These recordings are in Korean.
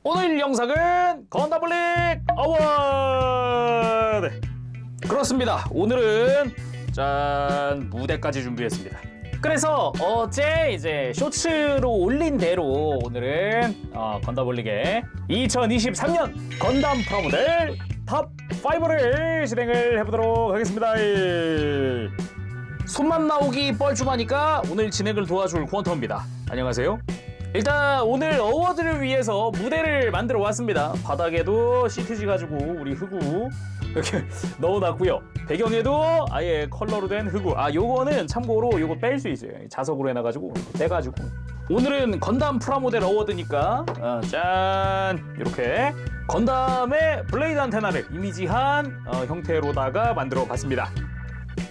오늘 영상은 건담블릭 어워드! 그렇습니다. 오늘은 짠 무대까지 준비했습니다. 그래서 어제 이제 쇼츠로 올린 대로 오늘은 건담블릭의 2023년 건담 프라모델 탑 5를 진행을 해보도록 하겠습니다. 손만 나오기 뻘쭘하니까 오늘 진행을 도와줄 퀀텀입니다. 안녕하세요. 일단 오늘 어워드를 위해서 무대를 만들어 왔습니다. 바닥에도 CTG 가지고 우리 흑우 이렇게 넣어놨고요. 배경에도 아예 컬러로 된 흑우. 요거는 참고로 요거 뺄 수 있어요. 자석으로 해놔가지고 떼가지고. 오늘은 건담 프라모델 어워드니까 짠 이렇게 건담의 블레이드 안테나를 이미지한 형태로다가 만들어 봤습니다.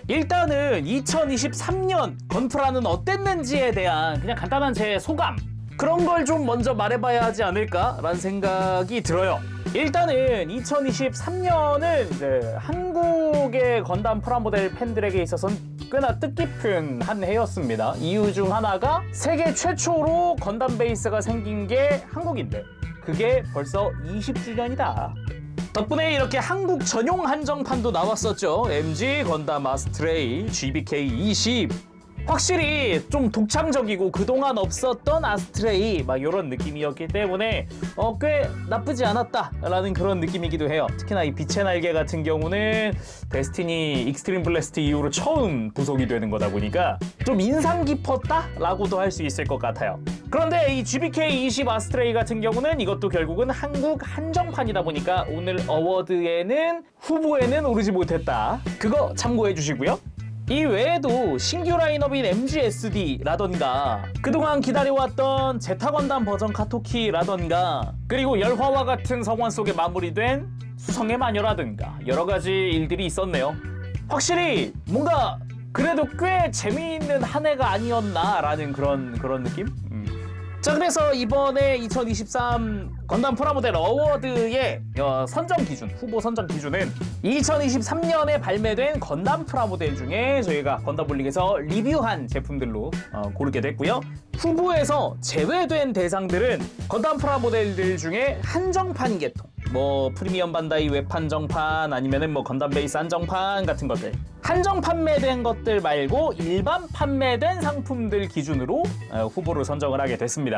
일단은 2023년 건프라는 어땠는지에 대한 그냥 간단한 제 소감, 그런 걸 좀 먼저 말해봐야 하지 않을까라는 생각이 들어요. 일단은 2023년은 이제 한국의 건담 프라모델 팬들에게 있어서는 꽤나 뜻깊은 한 해였습니다. 이유 중 하나가 세계 최초로 건담 베이스가 생긴 게 한국인데 그게 벌써 20주년이다. 덕분에 이렇게 한국 전용 한정판도 나왔었죠. MG 건담 아스트레이 GBK20. 확실히 좀 독창적이고 그동안 없었던 아스트레이 막 이런 느낌이었기 때문에 꽤 나쁘지 않았다라는 그런 느낌이기도 해요. 특히나 이 빛의 날개 같은 경우는 데스티니 익스트림 블래스트 이후로 처음 부속이 되는 거다 보니까 좀 인상 깊었다라고도 할 수 있을 것 같아요. 그런데 이 GBK20 아스트레이 같은 경우는 이것도 결국은 한국 한정판이다 보니까 오늘 어워드에는 후보에는 오르지 못했다. 그거 참고해 주시고요. 이 외에도 신규 라인업인 MGSD라던가 그동안 기다려왔던 제타 건담 버전 카토키라던가 그리고 열화와 같은 성원 속에 마무리된 수성의 마녀라든가 여러가지 일들이 있었네요. 확실히 뭔가 그래도 꽤 재미있는 한 해가 아니었나라는 그런 느낌? 자, 그래서 이번에 2023 건담 프라모델 어워드의 선정 기준, 후보 선정 기준은 2023년에 발매된 건담 프라모델 중에 저희가 건담블릭에서 리뷰한 제품들로 고르게 됐고요. 후보에서 제외된 대상들은 건담 프라모델들 중에 한정판 계통, 뭐 프리미엄 반다이 웹 한정판 아니면은 뭐 건담 베이스 한정판 같은 것들, 한정 판매된 것들 말고 일반 판매된 상품들 기준으로 후보를 선정을 하게 됐습니다.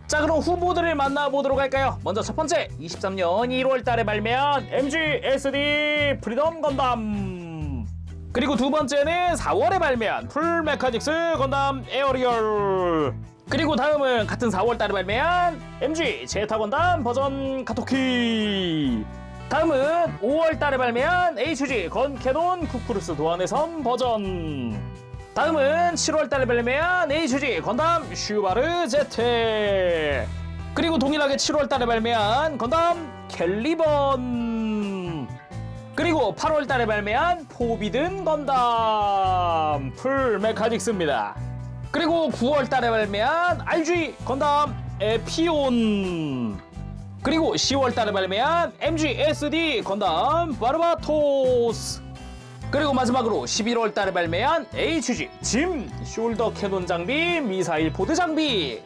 자, 그럼 후보들을 만나보도록 할까요? 먼저 첫 번째, 23년 1월 달에 발매한 MGSD 프리덤 건담. 그리고 두 번째는 4월에 발매한 풀 메카닉스 건담 에어리얼. 그리고 다음은 같은 4월 달에 발매한 MG 제타 건담 버전 카토키. 다음은 5월 달에 발매한 HG 건캐논 쿠쿠루스 도안의 섬 버전. 다음은 7월 달에 발매한 HG 건담 슈바르 제테. 그리고 동일하게 7월 달에 발매한 건담 캘리번. 그리고 8월 달에 발매한 포비든 건담 풀 메카닉스입니다. 그리고 9월 달에 발매한 RG 건담 에피온. 그리고 10월 달에 발매한 MGSD 건담 바르바토스. 그리고 마지막으로 11월 달에 발매한 HG 짐 숄더 캐논 장비 미사일 포드 장비.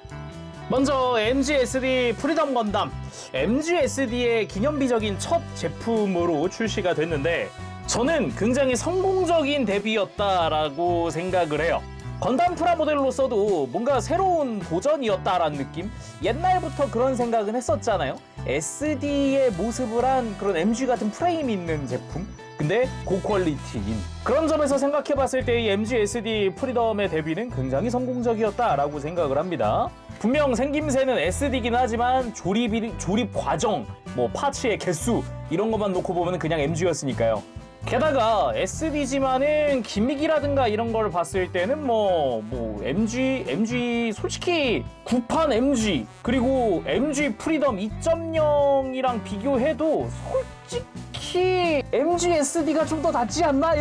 먼저 MGSD 프리덤 건담, MGSD의 기념비적인 첫 제품으로 출시가 됐는데 저는 굉장히 성공적인 데뷔였다라고 생각을 해요. 건담 프라모델로서도 뭔가 새로운 도전이었다라는 느낌? 옛날부터 그런 생각은 했었잖아요. SD의 모습을 한 그런 MG 같은 프레임 있는 제품? 근데 고퀄리티인 그런 점에서 생각해봤을 때 이 MGSD 프리덤의 데뷔는 굉장히 성공적이었다라고 생각을 합니다. 분명 생김새는 SD긴 하지만 조립 과정, 뭐 파츠의 개수 이런 것만 놓고 보면 그냥 MG였으니까요. 게다가 SD지만은 기믹이라든가 이런 걸 봤을 때는 뭐 MG 솔직히 구판 MG 그리고 MG 프리덤 2.0이랑 비교해도 솔직히 MGSD가 좀 더 낫지 않나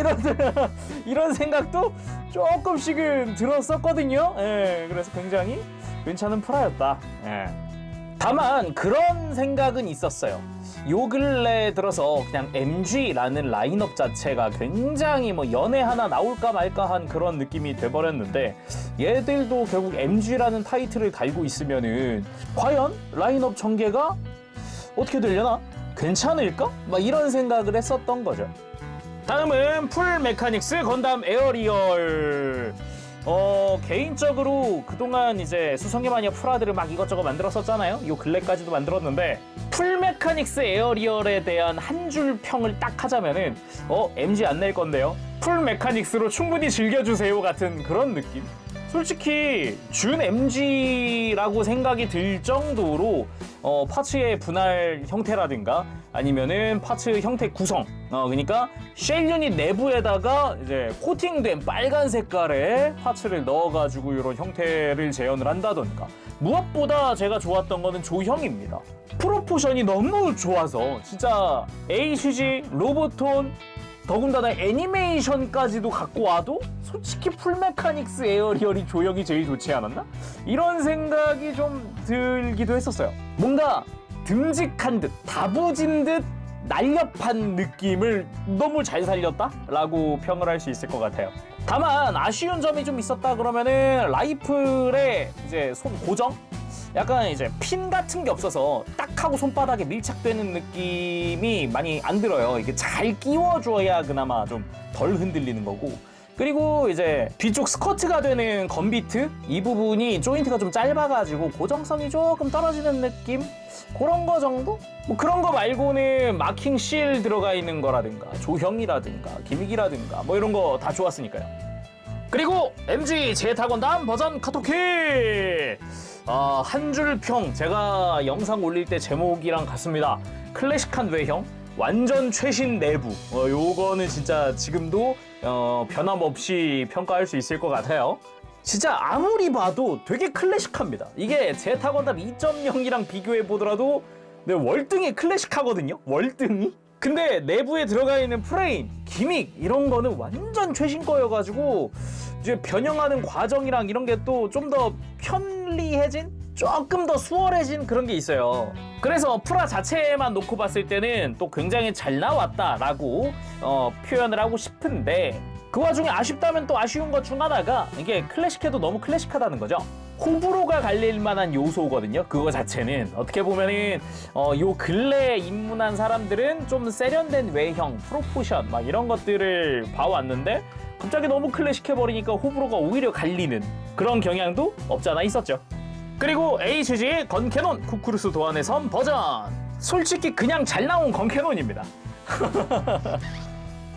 이런 생각도 조금씩은 들었었거든요. 예, 그래서 굉장히 괜찮은 프라였다. 예. 다만 그런 생각은 있었어요. 요 근래 들어서 그냥 MG라는 라인업 자체가 굉장히 뭐 연애 하나 나올까 말까 한 그런 느낌이 돼버렸는데, 얘들도 결국 MG라는 타이틀을 달고 있으면은 과연 라인업 전개가 어떻게 되려나? 괜찮을까? 막 이런 생각을 했었던 거죠. 다음은 풀 메카닉스 건담 에어리얼. 개인적으로 그동안 이제 수성의 마니아 프라드를 막 이것저것 만들었었잖아요. 요 근래까지도 만들었는데, 풀 메카닉스 에어리얼에 대한 한 줄 평을 딱 하자면은 MG 안 낼 건데요, 풀 메카닉스로 충분히 즐겨주세요 같은 그런 느낌. 솔직히 준 MG라고 생각이 들 정도로 파츠의 분할 형태라든가 아니면은 파츠 형태 구성, 그러니까 쉘 유닛 내부에다가 이제 코팅된 빨간 색깔의 파츠를 넣어가지고 이런 형태를 재현을 한다던가, 무엇보다 제가 좋았던 거는 조형입니다. 프로포션이 너무 좋아서 진짜 HG, 로보톤, 더군다나 애니메이션까지도 갖고 와도 솔직히 풀메카닉스 에어리얼이 조형이 제일 좋지 않았나? 이런 생각이 좀 들기도 했었어요. 뭔가 듬직한 듯, 다부진 듯, 날렵한 느낌을 너무 잘 살렸다라고 평을 할 수 있을 것 같아요. 다만 아쉬운 점이 좀 있었다 그러면은 라이플의 이제 손 고정? 약간 이제 핀 같은 게 없어서 딱 하고 손바닥에 밀착되는 느낌이 많이 안 들어요. 이게 잘 끼워줘야 그나마 좀 덜 흔들리는 거고, 그리고 이제 뒤쪽 스커트가 되는 건비트 이 부분이 조인트가 좀 짧아가지고 고정성이 조금 떨어지는 느낌? 그런 거 정도? 뭐 그런 거 말고는 마킹 실 들어가 있는 거라든가 조형이라든가 기믹이라든가 뭐 이런 거 다 좋았으니까요. 그리고 MG 제타건담 버전 카토키! 한 줄 평, 제가 영상 올릴 때 제목이랑 같습니다. 클래식한 외형, 완전 최신 내부. 요거는 진짜 지금도 변함없이 평가할 수 있을 것 같아요. 진짜 아무리 봐도 되게 클래식합니다. 이게 제타건담 2.0이랑 비교해 보더라도 월등히 클래식하거든요. 월등히. 근데 내부에 들어가 있는 프레임, 기믹 이런 거는 완전 최신 거여가지고 이제 변형하는 과정이랑 이런 게 또 좀 더 편리해진? 조금 더 수월해진 그런 게 있어요. 그래서 프라 자체만 놓고 봤을 때는 또 굉장히 잘 나왔다라고 표현을 하고 싶은데, 그 와중에 아쉽다면 또 아쉬운 것 중 하나가 이게 클래식해도 너무 클래식하다는 거죠. 호불호가 갈릴 만한 요소거든요. 그거 자체는 어떻게 보면은 요 근래에 입문한 사람들은 좀 세련된 외형, 프로포션 막 이런 것들을 봐왔는데 갑자기 너무 클래식해버리니까 호불호가 오히려 갈리는 그런 경향도 없잖아 있었죠. 그리고 HG 건캐논 쿠쿠루스 도안의 섬 버전, 솔직히 그냥 잘 나온 건캐논입니다.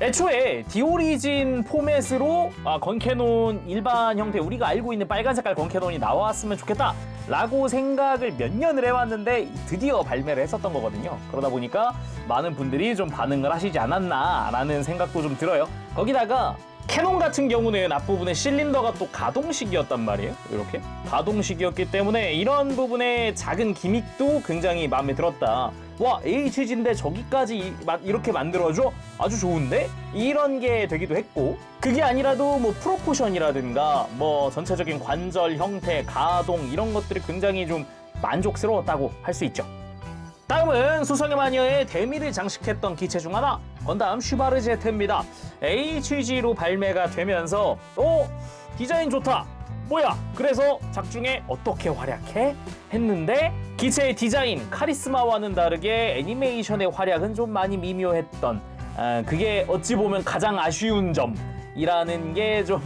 애초에 디오리진 포맷으로 건캐논 일반 형태, 우리가 알고 있는 빨간 색깔 건캐논이 나왔으면 좋겠다 라고 생각을 몇 년을 해왔는데 드디어 발매를 했었던 거거든요. 그러다 보니까 많은 분들이 좀 반응을 하시지 않았나 라는 생각도 좀 들어요. 거기다가 캐논 같은 경우는 앞부분에 실린더가 또 가동식이었단 말이에요. 이렇게 가동식이었기 때문에 이런 부분의 작은 기믹도 굉장히 마음에 들었다. 와, HG인데 저기까지 이렇게 만들어줘? 아주 좋은데? 이런 게 되기도 했고, 그게 아니라도 뭐 프로포션이라든가 뭐 전체적인 관절 형태, 가동 이런 것들이 굉장히 좀 만족스러웠다고 할 수 있죠. 다음은 수성의 마니아의 대미를 장식했던 기체 중 하나, 건담 슈바르제트입니다. HG로 발매가 되면서 디자인 좋다, 뭐야, 그래서 작중에 어떻게 활약해? 했는데 기체의 디자인, 카리스마와는 다르게 애니메이션의 활약은 좀 많이 미묘했던, 그게 어찌 보면 가장 아쉬운 점이라는 게 좀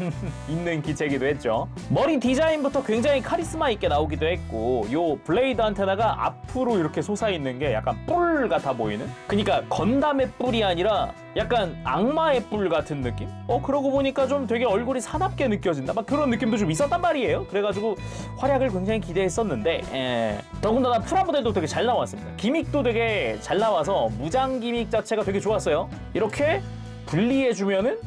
있는 기체이기도 했죠. 머리 디자인부터 굉장히 카리스마 있게 나오기도 했고, 요 블레이드 안테나가 앞으로 이렇게 솟아있는 게 약간 뿔 같아 보이는, 그러니까 건담의 뿔이 아니라 약간 악마의 뿔 같은 느낌? 그러고 보니까 좀 되게 얼굴이 사납게 느껴진다, 막 그런 느낌도 좀 있었단 말이에요. 그래가지고 활약을 굉장히 기대했었는데, 더군다나 프라모델도 되게 잘 나왔습니다. 기믹도 되게 잘 나와서 무장 기믹 자체가 되게 좋았어요. 이렇게 분리해주면은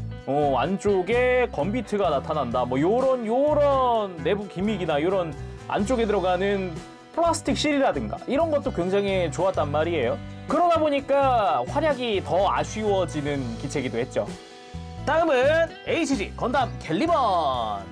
안쪽에 건비트가 나타난다, 뭐 요런 내부 기믹이나 요런 안쪽에 들어가는 플라스틱 실이라든가 이런 것도 굉장히 좋았단 말이에요. 그러다 보니까 활약이 더 아쉬워지는 기체이기도 했죠. 다음은 HG 건담 갤리번.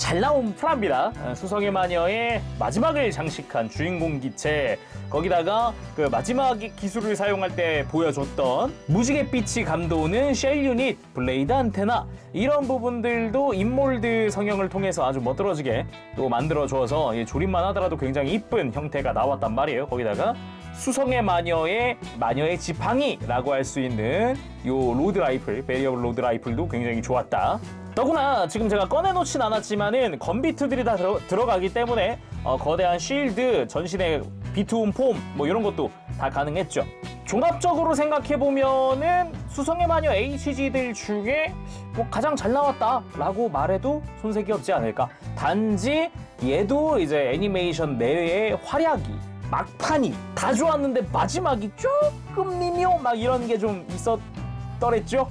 잘 나온 프라입니다. 수성의 마녀의 마지막을 장식한 주인공 기체, 거기다가 그 마지막 기술을 사용할 때 보여줬던 무지갯빛이 감도는 쉘 유닛, 블레이드 안테나, 이런 부분들도 인몰드 성형을 통해서 아주 멋들어지게 또 만들어줘서 조립만 하더라도 굉장히 이쁜 형태가 나왔단 말이에요. 거기다가 수성의 마녀의 지팡이라고 할 수 있는 요 로드 라이플, 베리어블 로드 라이플도 굉장히 좋았다. 더구나 지금 제가 꺼내놓진 않았지만은 건비트들이 다 들어가기 때문에 거대한 쉴드, 전신의 비트움 폼 뭐 이런 것도 다 가능했죠. 종합적으로 생각해보면은 수성의 마녀 HG들 중에 뭐 가장 잘 나왔다라고 말해도 손색이 없지 않을까. 단지 얘도 이제 애니메이션 내외의 활약이, 막판이 다 좋았는데 마지막이 조금 미묘 막 이런 게 좀 있었더랬죠.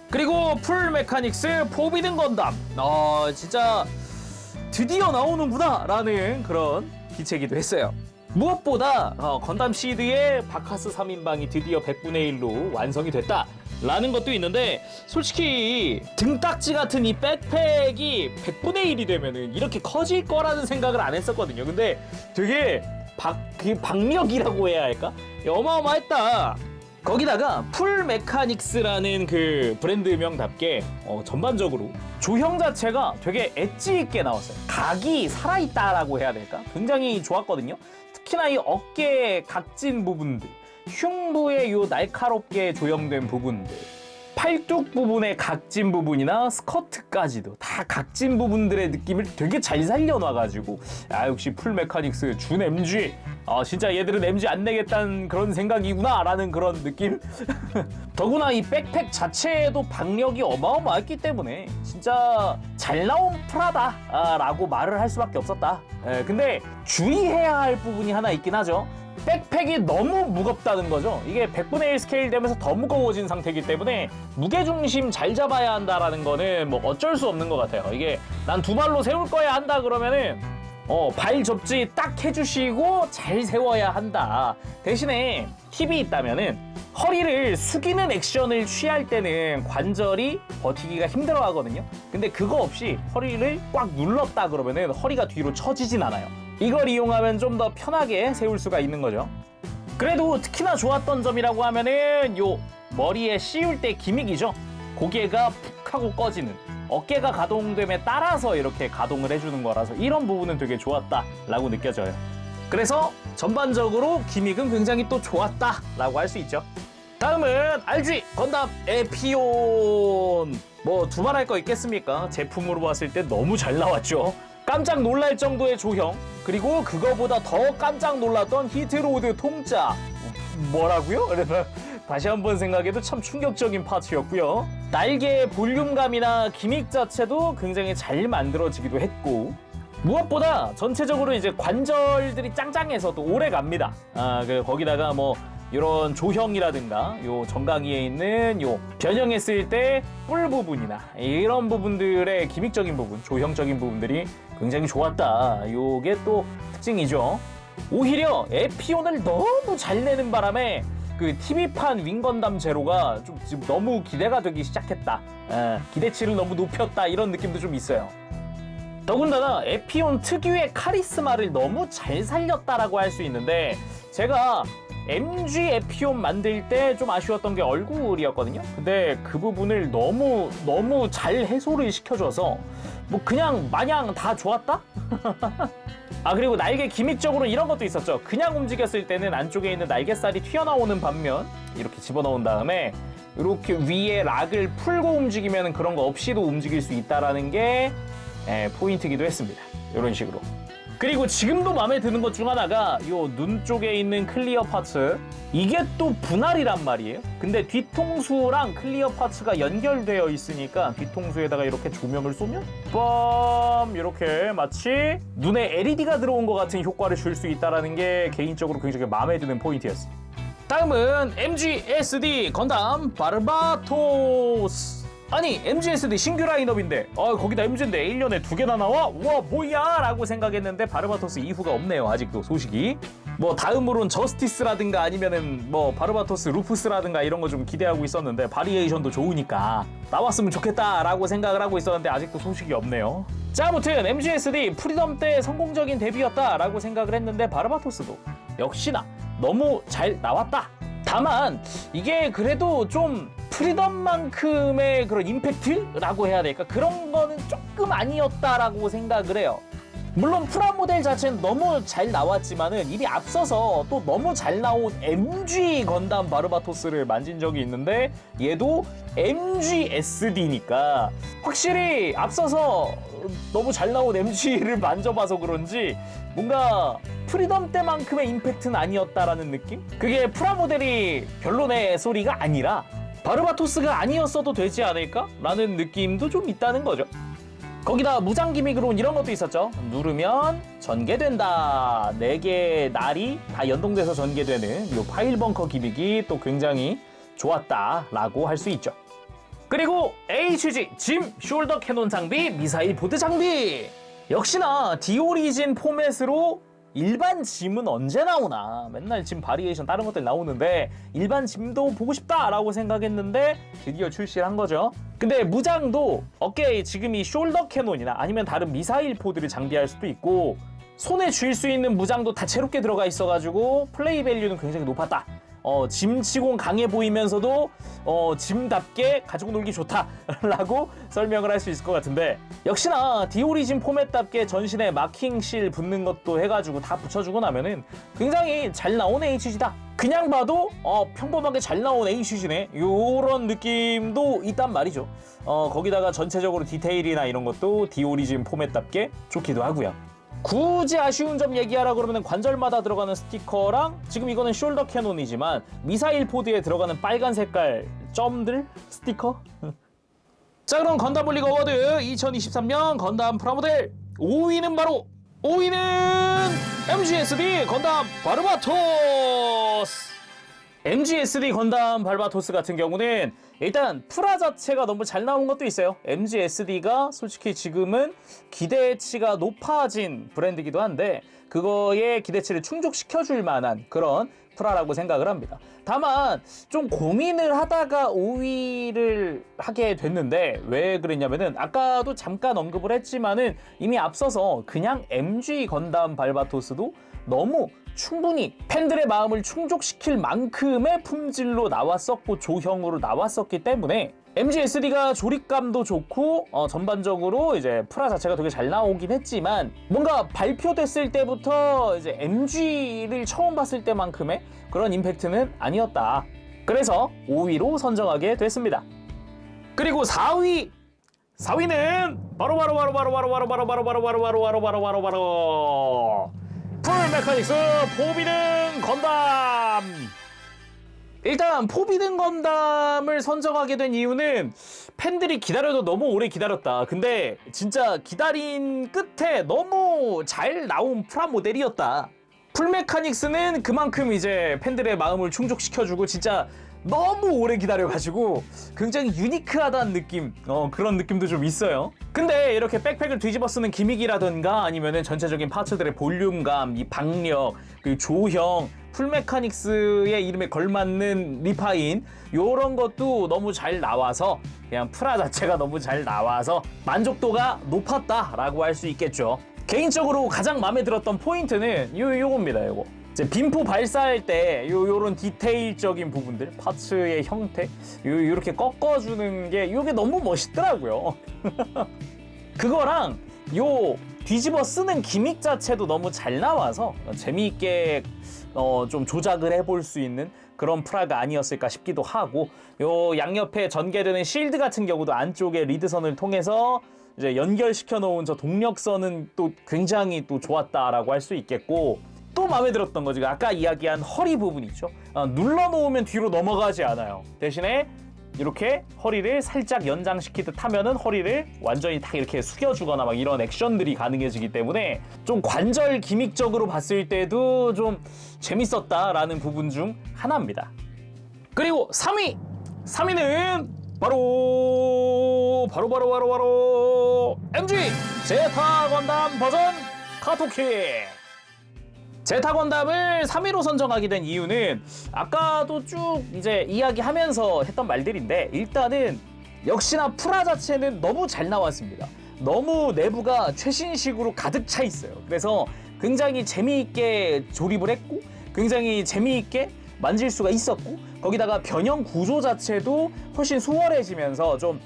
그리고 풀 메카닉스 포비든 건담, 진짜 드디어 나오는구나 라는 그런 기체이기도 했어요. 무엇보다 건담 시드의 바카스 3인방이 드디어 100분의 1로 완성이 됐다 라는 것도 있는데, 솔직히 등딱지 같은 이 백팩이 100분의 1이 되면은 이렇게 커질 거라는 생각을 안 했었거든요. 근데 되게 박력이라고 해야 할까? 어마어마했다. 거기다가 풀 메카닉스라는 그 브랜드명답게 전반적으로 조형 자체가 되게 엣지 있게 나왔어요. 각이 살아있다라고 해야 될까? 굉장히 좋았거든요. 특히나 이 어깨 각진 부분들, 흉부의 요 날카롭게 조형된 부분들, 팔뚝 부분의 각진 부분이나 스커트까지도 다 각진 부분들의 느낌을 되게 잘 살려놔가지고, 역시 풀 메카닉스 준 MG, 진짜 얘들은 MG 안 내겠다는 그런 생각이구나 라는 그런 느낌. 더구나 이 백팩 자체에도 박력이 어마어마했기 때문에 진짜 잘 나온 프라다 라고 말을 할 수밖에 없었다. 근데 주의해야 할 부분이 하나 있긴 하죠. 백팩이 너무 무겁다는 거죠. 이게 100분의 1 스케일 되면서 더 무거워진 상태이기 때문에 무게중심 잘 잡아야 한다라는 거는 뭐 어쩔 수 없는 것 같아요. 이게 난 두 발로 세울 거야 한다 그러면은 발 접지 딱 해주시고 잘 세워야 한다. 대신에 팁이 있다면은 허리를 숙이는 액션을 취할 때는 관절이 버티기가 힘들어 하거든요. 근데 그거 없이 허리를 꽉 눌렀다 그러면은 허리가 뒤로 처지진 않아요. 이걸 이용하면 좀 더 편하게 세울 수가 있는 거죠. 그래도 특히나 좋았던 점이라고 하면은 요 머리에 씌울 때 기믹이죠. 고개가 푹 하고 꺼지는, 어깨가 가동됨에 따라서 이렇게 가동을 해주는 거라서 이런 부분은 되게 좋았다라고 느껴져요. 그래서 전반적으로 기믹은 굉장히 또 좋았다라고 할 수 있죠. 다음은 RG 건담 에피온. 뭐 두말할 거 있겠습니까? 제품으로 봤을 때 너무 잘 나왔죠. 깜짝 놀랄 정도의 조형, 그리고 그거보다 더 깜짝 놀랐던 히트로드 통짜. 뭐라고요? 다시 한번 생각해도 참 충격적인 파츠였고요. 날개의 볼륨감이나 기믹 자체도 굉장히 잘 만들어지기도 했고, 무엇보다 전체적으로 이제 관절들이 짱짱해서 또 오래 갑니다. 거기다가 뭐 이런 조형이라든가 요 정강이에 있는 요 변형했을 때 뿔 부분이나 이런 부분들의 기믹적인 부분, 조형적인 부분들이 굉장히 좋았다. 요게 또 특징이죠. 오히려 에피온을 너무 잘 내는 바람에 그 TV판 윙건담 제로가 좀 지금 너무 기대가 되기 시작했다. 기대치를 너무 높였다, 이런 느낌도 좀 있어요. 더군다나 에피온 특유의 카리스마를 너무 잘 살렸다라고 할 수 있는데, 제가 MG 에피온 만들 때 좀 아쉬웠던 게 얼굴이었거든요. 근데 그 부분을 너무 잘 해소를 시켜줘서 뭐 그냥 마냥 다 좋았다? 그리고 날개 기믹적으로 이런 것도 있었죠. 그냥 움직였을 때는 안쪽에 있는 날개살이 튀어나오는 반면 이렇게 집어넣은 다음에 이렇게 위에 락을 풀고 움직이면 그런 거 없이도 움직일 수 있다라는 게 포인트이기도 했습니다. 이런 식으로. 그리고 지금도 마음에 드는 것 중 하나가 요 눈 쪽에 있는 클리어 파츠, 이게 또 분할이란 말이에요. 근데 뒤통수랑 클리어 파츠가 연결되어 있으니까 뒤통수에다가 이렇게 조명을 쏘면 빰 이렇게 마치 눈에 LED가 들어온 것 같은 효과를 줄 수 있다는 게 개인적으로 굉장히 마음에 드는 포인트였어요. 다음은 MGSD 건담 바르바토스. 아니 MGSD 신규 라인업인데 거기다 MG인데 1년에 2개나 나와? 우와 뭐야? 라고 생각했는데 바르바토스 이후가 없네요. 아직도 소식이. 뭐 다음으론 저스티스라든가 아니면은 뭐 바르바토스 루프스라든가 이런 거 좀 기대하고 있었는데, 바리에이션도 좋으니까 나왔으면 좋겠다라고 생각을 하고 있었는데 아직도 소식이 없네요. 자, 아무튼 MGSD 프리덤 때 성공적인 데뷔였다라고 생각을 했는데 바르바토스도 역시나 너무 잘 나왔다. 다만 이게 그래도 좀 프리덤만큼의 그런 임팩트라고 해야 될까? 그런 거는 조금 아니었다라고 생각을 해요. 물론 프라모델 자체는 너무 잘 나왔지만은 이미 앞서서 또 너무 잘 나온 MG 건담 바르바토스를 만진 적이 있는데 얘도 MGSD니까 확실히 앞서서 너무 잘 나온 MG를 만져봐서 그런지 뭔가 프리덤 때만큼의 임팩트는 아니었다라는 느낌? 그게 프라모델이 별로네 소리가 아니라 바르바토스가 아니었어도 되지 않을까? 라는 느낌도 좀 있다는 거죠. 거기다 무장 기믹으로는 이런 것도 있었죠. 누르면 전개된다. 4개의 날이 다 연동돼서 전개되는 이 파일 벙커 기믹이 또 굉장히 좋았다라고 할 수 있죠. 그리고 HG 짐 숄더 캐논 장비, 미사일 보드 장비. 역시나 디오리진 포맷으로 일반 짐은 언제 나오나, 맨날 짐 바리에이션 다른 것들 나오는데 일반 짐도 보고 싶다라고 생각했는데 드디어 출시를 한 거죠. 근데 무장도 어깨에 지금 이 숄더 캐논이나 아니면 다른 미사일 포드를 장비할 수도 있고 손에 쥘 수 있는 무장도 다채롭게 들어가 있어가지고 플레이 밸류는 굉장히 높았다. 짐치곤 강해 보이면서도 짐답게 가지고 놀기 좋다라고 설명을 할 수 있을 것 같은데, 역시나 디오리진 포맷답게 전신에 마킹 실 붙는 것도 해가지고 다 붙여주고 나면은 굉장히 잘 나온 HG다. 그냥 봐도 평범하게 잘 나온 HG네, 요런 느낌도 있단 말이죠. 거기다가 전체적으로 디테일이나 이런 것도 디오리진 포맷답게 좋기도 하고요. 굳이 아쉬운 점 얘기하라 그러면 관절마다 들어가는 스티커랑, 지금 이거는 숄더 캐논이지만 미사일 포드에 들어가는 빨간 색깔 점들 스티커? 자, 그럼 건담 올리그 어워드 2023년 건담 프라모델 5위는 바로 5위는 MGSD 건담 바르바토스. MGSD 건담 바르바토스 같은 경우는 일단 프라 자체가 너무 잘 나온 것도 있어요. MGSD가 솔직히 지금은 기대치가 높아진 브랜드이기도 한데 그거에 기대치를 충족시켜줄 만한 그런 프라라고 생각을 합니다. 다만 좀 고민을 하다가 5위를 하게 됐는데 왜 그랬냐면은 아까도 잠깐 언급을 했지만은 이미 앞서서 그냥 MG 건담 바르바토스도 너무 충분히 팬들의 마음을 충족시킬 만큼의 품질로 나왔었고 조형으로 나왔었기 때문에 MGSD가 조립감도 좋고 전반적으로 이제 프라 자체가 되게 잘 나오긴 했지만 뭔가 발표됐을 때부터 이제 MG를 처음 봤을 때만큼의 그런 임팩트는 아니었다. 그래서 5위로 선정하게 됐습니다. 그리고 4위는 바로 풀 메카닉스 포비든 건담. 일단 포비든 건담을 선정하게 된 이유는 팬들이 기다려도 너무 오래 기다렸다. 근데 진짜 기다린 끝에 너무 잘 나온 프라모델이었다. 풀 메카닉스는 그만큼 이제 팬들의 마음을 충족시켜주고 진짜 너무 오래 기다려가지고 굉장히 유니크하다는 느낌, 그런 느낌도 좀 있어요. 근데 이렇게 백팩을 뒤집어 쓰는 기믹이라든가 아니면은 전체적인 파츠들의 볼륨감, 이 박력, 그 조형, 풀메카닉스의 이름에 걸맞는 리파인, 요런 것도 너무 잘 나와서 그냥 프라 자체가 너무 잘 나와서 만족도가 높았다라고 할 수 있겠죠. 개인적으로 가장 마음에 들었던 포인트는 요겁니다. 요거. 이제 빔포 발사할 때 요런 디테일적인 부분들, 파츠의 형태, 요렇게 꺾어주는 게 요게 너무 멋있더라고요. 그거랑 요 뒤집어 쓰는 기믹 자체도 너무 잘 나와서 재미있게 좀 조작을 해볼 수 있는 그런 프라가 아니었을까 싶기도 하고, 요 양옆에 전개되는 실드 같은 경우도 안쪽에 리드선을 통해서 이제 연결시켜 놓은 저 동력선은 또 굉장히 또 좋았다라고 할 수 있겠고, 또 마음에 들었던 거지 아까 이야기한 허리 부분 있죠. 눌러 놓으면 뒤로 넘어가지 않아요. 대신에 이렇게 허리를 살짝 연장시키듯 하면은 허리를 완전히 딱 이렇게 숙여주거나 막 이런 액션들이 가능해지기 때문에 좀 관절 기믹적으로 봤을 때도 좀 재밌었다라는 부분 중 하나입니다. 그리고 3위는 바로 MG 제타 건담 버전 카토키. 제타 건담을 3위로 선정하게 된 이유는 아까도 쭉 이제 이야기하면서 했던 말들인데, 일단은 역시나 프라 자체는 너무 잘 나왔습니다. 너무 내부가 최신식으로 가득 차 있어요. 그래서 굉장히 재미있게 조립을 했고 굉장히 재미있게 만질 수가 있었고 거기다가 변형 구조 자체도 훨씬 수월해지면서 좀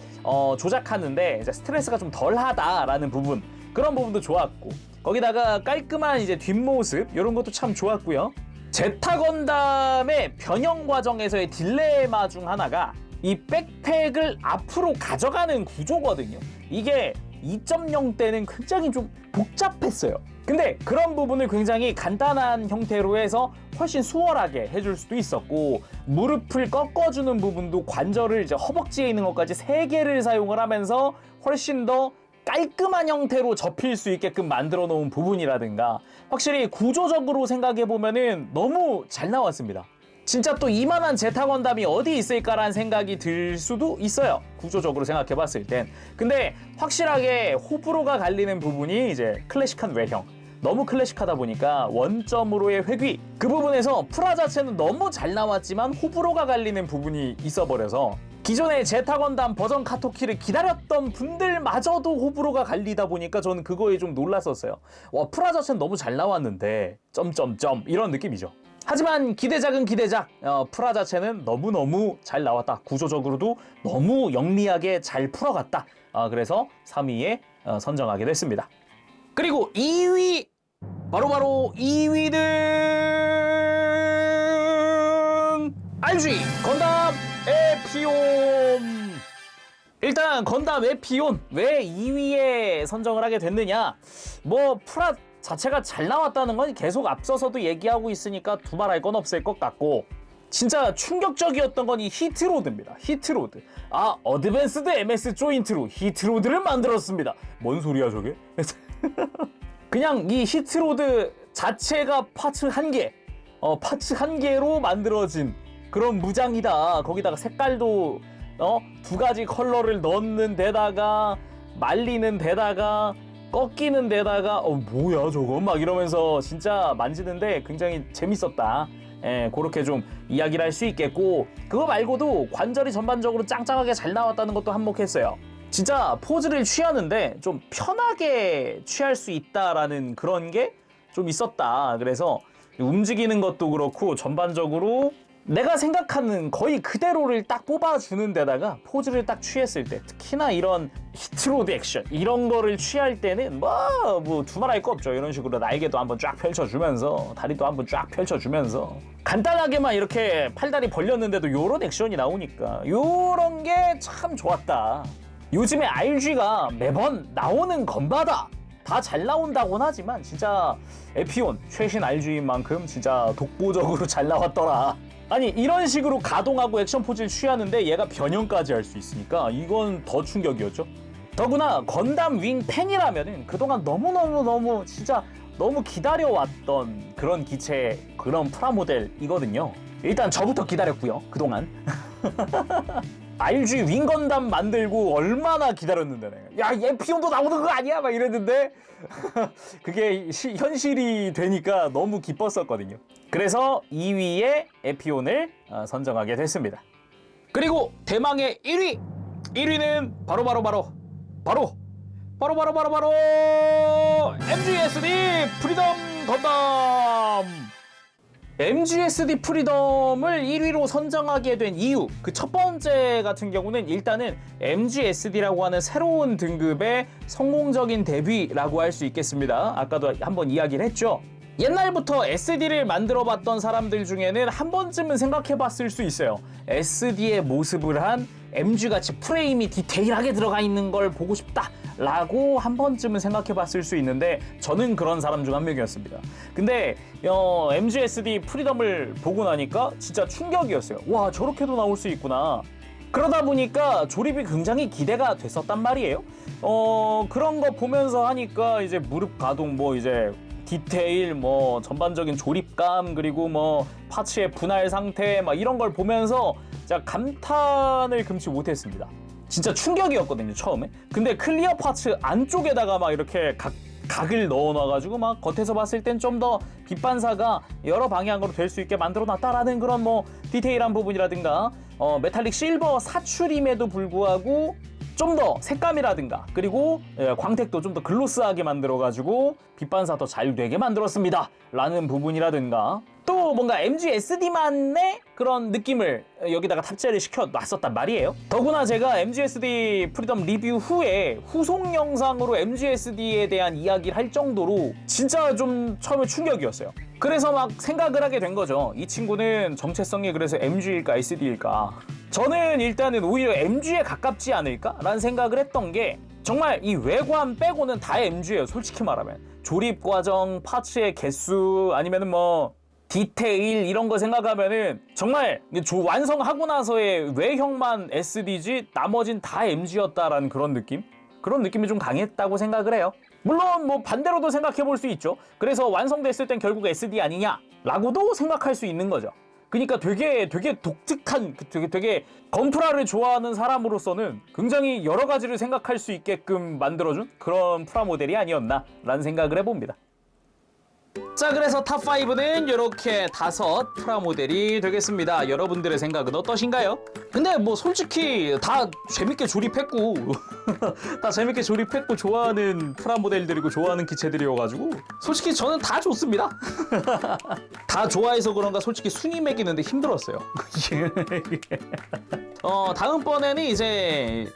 조작하는데 이제 스트레스가 좀 덜하다라는 부분, 그런 부분도 좋았고 거기다가 깔끔한 이제 뒷모습 이런 것도 참 좋았고요. 제타 건담의 변형 과정에서의 딜레마 중 하나가 이 백팩을 앞으로 가져가는 구조거든요. 이게 2.0 때는 굉장히 좀 복잡했어요. 근데 그런 부분을 굉장히 간단한 형태로 해서 훨씬 수월하게 해줄 수도 있었고, 무릎을 꺾어주는 부분도 관절을 이제 허벅지에 있는 것까지 3개를 사용을 하면서 훨씬 더 깔끔한 형태로 접힐 수 있게끔 만들어 놓은 부분이라든가, 확실히 구조적으로 생각해 보면은 너무 잘 나왔습니다. 진짜 또 이만한 제타 건담이 어디 있을까라는 생각이 들 수도 있어요, 구조적으로 생각해 봤을 땐. 근데 확실하게 호불호가 갈리는 부분이 이제 클래식한 외형, 너무 클래식하다 보니까 원점으로의 회귀, 그 부분에서 프라 자체는 너무 잘 나왔지만 호불호가 갈리는 부분이 있어버려서 기존의 제타 건담 버전 카토키를 기다렸던 분들마저도 호불호가 갈리다 보니까 저는 그거에 좀 놀랐었어요. 와, 프라 자체는 너무 잘 나왔는데 점점점 이런 느낌이죠. 하지만 기대작은 기대작, 프라 자체는 너무너무 잘 나왔다. 구조적으로도 너무 영리하게 잘 풀어갔다. 그래서 3위에 선정하게 됐습니다. 그리고 2위, 바로바로 2위는 RG 건담 에피온. 일단 건담 에피온 왜 2위에 선정을 하게 됐느냐, 뭐 프라 자체가 잘 나왔다는 건 계속 앞서서도 얘기하고 있으니까 두말할 건 없을 것 같고, 진짜 충격적이었던 건 이 히트로드입니다. 히트로드. 어드밴스드 MS 조인트로 히트로드를 만들었습니다. 뭔 소리야 저게? 그냥 이 히트로드 자체가 파츠 1개, 파츠 1개로 만들어진 그런 무장이다. 거기다가 색깔도 2가지 컬러를 넣는 데다가 말리는 데다가 꺾이는 데다가 뭐야 저거 막 이러면서 진짜 만지는데 굉장히 재밌었다. 그렇게 좀 이야기를 할 수 있겠고, 그거 말고도 관절이 전반적으로 짱짱하게 잘 나왔다는 것도 한몫했어요. 진짜 포즈를 취하는데 좀 편하게 취할 수 있다라는 그런 게 좀 있었다. 그래서 움직이는 것도 그렇고 전반적으로 내가 생각하는 거의 그대로를 딱 뽑아주는 데다가 포즈를 딱 취했을 때, 특히나 이런 히트로드 액션 이런 거를 취할 때는 뭐 두말할 거 없죠. 이런 식으로 날개도 한번 쫙 펼쳐주면서 다리도 한번 쫙 펼쳐주면서 간단하게만 이렇게 팔다리 벌렸는데도 요런 액션이 나오니까 요런 게 참 좋았다. 요즘에 RG가 매번 나오는 건마다 다 잘 나온다고는 하지만 진짜 에피온 최신 RG인 만큼 진짜 독보적으로 잘 나왔더라. 아니, 이런 식으로 가동하고 액션 포즈를 취하는데 얘가 변형까지 할 수 있으니까 이건 더 충격이었죠. 더구나 건담 윙 팬이라면은 그동안 너무 진짜 너무 기다려왔던 그런 기체, 그런 프라모델이거든요. 일단 저부터 기다렸고요, 그동안. RG 윙 건담 만들고 얼마나 기다렸는데 내가. 야, 에피온도 나오는 거 아니야? 막 이랬는데 그게 현실이 되니까 너무 기뻤었거든요. 그래서 2위에 에피온을 선정하게 됐습니다. 그리고 대망의 1위! 1위는 바로 MGSD 프리덤 건담! MGSD 프리덤을 1위로 선정하게 된 이유, 그 첫 번째 같은 경우는 일단은 MGSD라고 하는 새로운 등급의 성공적인 데뷔라고 할 수 있겠습니다. 아까도 한번 이야기를 했죠. 옛날부터 SD를 만들어봤던 사람들 중에는 한 번쯤은 생각해봤을 수 있어요. SD의 모습을 한 MG같이 프레임이 디테일하게 들어가 있는 걸 보고 싶다 라고 한 번쯤은 생각해봤을 수 있는데, 저는 그런 사람 중 한 명이었습니다. 근데 MGSD 프리덤을 보고 나니까 진짜 충격이었어요. 와, 저렇게도 나올 수 있구나. 그러다 보니까 조립이 굉장히 기대가 됐었단 말이에요. 그런 거 보면서 하니까 이제 무릎 가동, 뭐 이제 디테일, 뭐 전반적인 조립감, 그리고 뭐 파츠의 분할 상태, 막 이런 걸 보면서 제가 감탄을 금치 못했습니다. 진짜 충격이었거든요, 처음에. 근데 클리어 파츠 안쪽에다가 막 이렇게 각을 넣어놔가지고 막 겉에서 봤을 땐 좀 더 빛 반사가 여러 방향으로 될 수 있게 만들어놨다라는 그런 뭐 디테일한 부분이라든가, 메탈릭 실버 사출임에도 불구하고 좀 더 색감이라든가 그리고 광택도 좀 더 글로스하게 만들어가지고 빛 반사 더 잘 되게 만들었습니다 라는 부분이라든가 또 뭔가 MG SD만의 그런 느낌을 여기다가 탑재를 시켜 놨었단 말이에요. 더구나 제가 MG SD 프리덤 리뷰 후에 후속 영상으로 MG SD에 대한 이야기를 할 정도로 진짜 좀 처음에 충격이었어요. 그래서 막 생각을 하게 된 거죠. 이 친구는 정체성이 그래서 MG일까 SD일까. 저는 일단은 오히려 MG에 가깝지 않을까? 라는 생각을 했던 게 정말 이 외관 빼고는 다 MG예요. 솔직히 말하면. 조립 과정, 파츠의 개수 아니면은 뭐 디테일 이런 거 생각하면은 정말 완성하고 나서의 외형만 SD지 나머진 다 MG였다라는 그런 느낌? 그런 느낌이 좀 강했다고 생각을 해요. 물론 뭐 반대로도 생각해 볼 수 있죠. 그래서 완성됐을 땐 결국 SD 아니냐라고도 생각할 수 있는 거죠. 그러니까 되게 독특한, 되게 건프라를 좋아하는 사람으로서는 굉장히 여러 가지를 생각할 수 있게끔 만들어준 그런 프라모델이 아니었나라는 생각을 해봅니다. 자, 그래서 탑5는 이렇게 5 프라모델이 되겠습니다. 여러분들의 생각은 어떠신가요? 근데 뭐 솔직히 다 재밌게 조립했고 다 재밌게 조립했고 좋아하는 프라모델들이고 좋아하는 기체들이어가지고 솔직히 저는 다 좋습니다. 다 좋아해서 그런가 솔직히 순위 매기는데 힘들었어요. 다음번에는 이제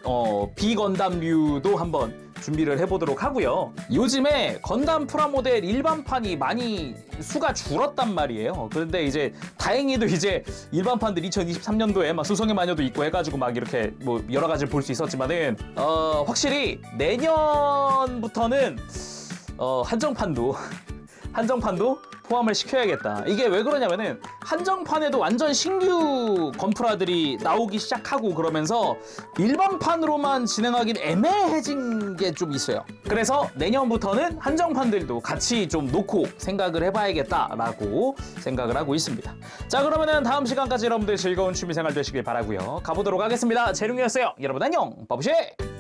비건담류도 한번 준비를 해보도록 하고요. 요즘에 건담 프라모델 일반판이 많이 수가 줄었단 말이에요. 그런데 이제 다행히도 이제 일반판들 2023년도에 막 수성의 마녀도 있고 해가지고 막 이렇게 뭐 여러 가지를 볼 수 있었지만은 확실히 내년부터는 한정판도 포함을 시켜야겠다. 이게 왜 그러냐면은 한정판에도 완전 신규 건프라들이 나오기 시작하고 그러면서 일반판으로만 진행하긴 애매해진 게 좀 있어요. 그래서 내년부터는 한정판들도 같이 좀 놓고 생각을 해봐야겠다라고 생각을 하고 있습니다. 자, 그러면은 다음 시간까지 여러분들 즐거운 취미생활 되시길 바라고요. 가보도록 하겠습니다. 재룡이었어요. 여러분 안녕. 바보쉐.